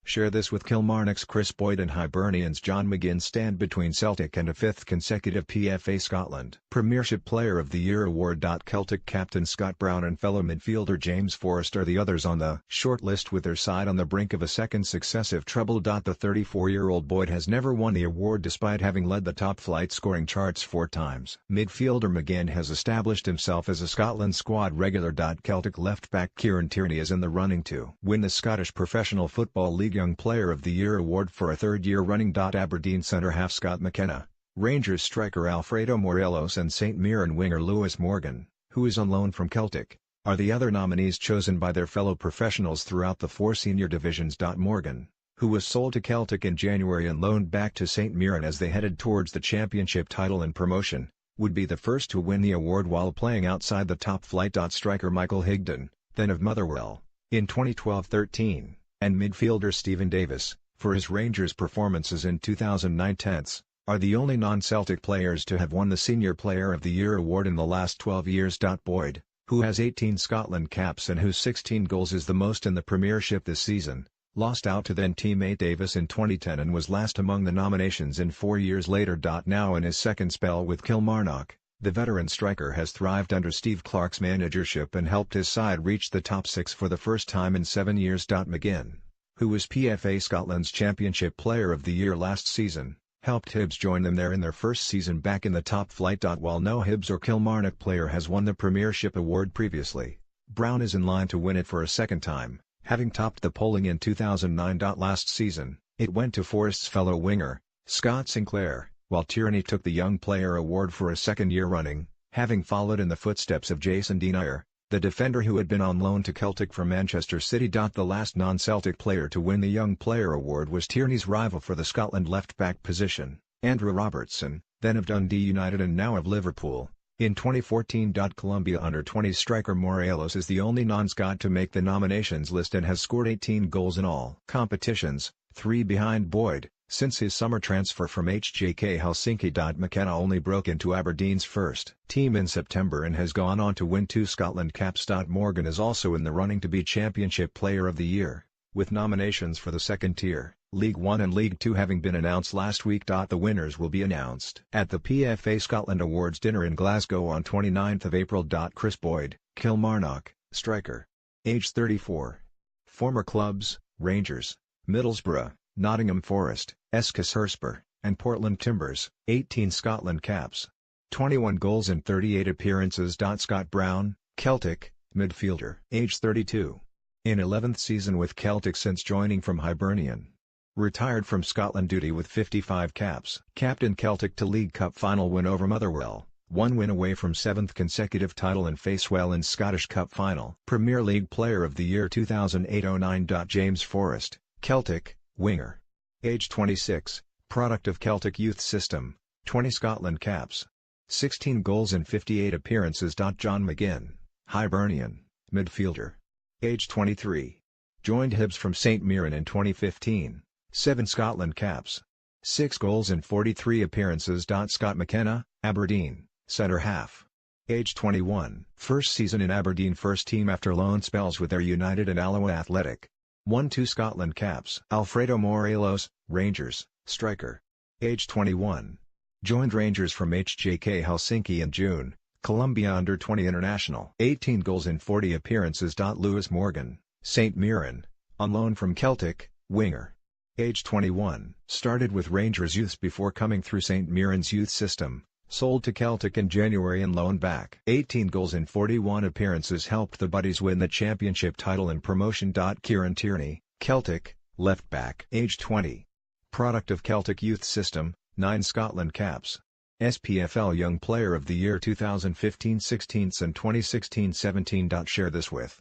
Share this with Kilmarnock's Kris Boyd and Hibernian's John McGinn stand between Celtic and a fifth consecutive PFA Scotland Premiership Player of the Year award. Celtic captain Scott Brown and fellow midfielder James Forrest are the others on the shortlist, with their side on the brink of a second successive treble. The 34-year-old Boyd has never won the award despite having led the top-flight scoring charts 4 times. Midfielder McGinn has established himself as a Scotland squad regular. Celtic left-back Kieran Tierney is in the running to win the Scottish Professional Football League Young Player of the Year award for a third year running. Aberdeen centre-half Scott McKenna, Rangers striker Alfredo Morelos and St Mirren winger Lewis Morgan, who is on loan from Celtic, are the other nominees chosen by their fellow professionals throughout the 4 senior divisions. Morgan, who was sold to Celtic in January and loaned back to St Mirren as they headed towards the championship title and promotion, would be the first to win the award while playing outside the top flight. Striker Michael Higdon, then of Motherwell, in 2012-13, and midfielder Stephen Davis, for his Rangers performances in 2009-10, are the only non-Celtic players to have won the Senior Player of the Year award in the last 12 years. Boyd, who has 18 Scotland caps and whose 16 goals is the most in the Premiership this season, lost out to then-teammate Davis in 2010 and was last among the nominations in 4 years later. Now in his second spell with Kilmarnock, the veteran striker has thrived under Steve Clarke's managership and helped his side reach the top 6 for the first time in 7 years. McGinn, who was PFA Scotland's Championship Player of the Year last season, helped Hibs join them there in their first season back in the top flight. While no Hibs or Kilmarnock player has won the Premiership award previously, Brown is in line to win it for a second time, having topped the polling in 2009. Last season, it went to Forrest's fellow winger, Scott Sinclair, while Tierney took the Young Player award for a second year running, having followed in the footsteps of Jason Denayer, the defender who had been on loan to Celtic from Manchester City. The last non-Celtic player to win the Young Player award was Tierney's rival for the Scotland left-back position, Andrew Robertson, then of Dundee United and now of Liverpool, in 2014. Columbia under-20 striker Morelos is the only non-Scot to make the nominations list and has scored 18 goals in all competitions, 3 behind Boyd, since his summer transfer from HJK Helsinki. McKenna only broke into Aberdeen's first team in September and has gone on to win 2 Scotland caps. Morgan is also in the running to be Championship Player of the Year, with nominations for the second tier, League 1 and League 2 having been announced last week. The winners will be announced at the PFA Scotland Awards dinner in Glasgow on 29 April. Kris Boyd, Kilmarnock, striker. Age 34. Former clubs, Rangers, Middlesbrough, Nottingham Forest, Escus Hotspur, and Portland Timbers, 18 Scotland caps. 21 goals in 38 appearances. Scott Brown, Celtic, midfielder. Age 32. In 11th season with Celtic since joining from Hibernian. Retired from Scotland duty with 55 caps. Captain Celtic to League Cup final win over Motherwell, 1 win away from 7th consecutive title and face well in Scottish Cup final. Premier League Player of the Year 2008-09. James Forrest, Celtic, winger. Age 26, product of Celtic youth system, 20 Scotland caps. 16 goals in 58 appearances. John McGinn, Hibernian, midfielder. Age 23. Joined Hibs from St Mirren in 2015, 7 Scotland caps. 6 goals in 43 appearances. Scott McKenna, Aberdeen, centre-half. Age 21. First season in Aberdeen first team after loan spells with their United and Alloa Athletic. Won 2 Scotland caps. Alfredo Morelos, Rangers, striker. Age 21. Joined Rangers from HJK Helsinki in June, Columbia under-20 international. 18 goals in 40 appearances. Lewis Morgan, St Mirren, on loan from Celtic, winger. Age 21. Started with Rangers youths before coming through St Mirren's youth system, sold to Celtic in January and loaned back. 18 goals in 41 appearances helped the Buddies win the championship title and promotion. Kieran Tierney, Celtic, left back. Age 20. Product of Celtic youth system, 9 Scotland caps. SPFL Young Player of the Year 2015-16 and 2016-17. Share this with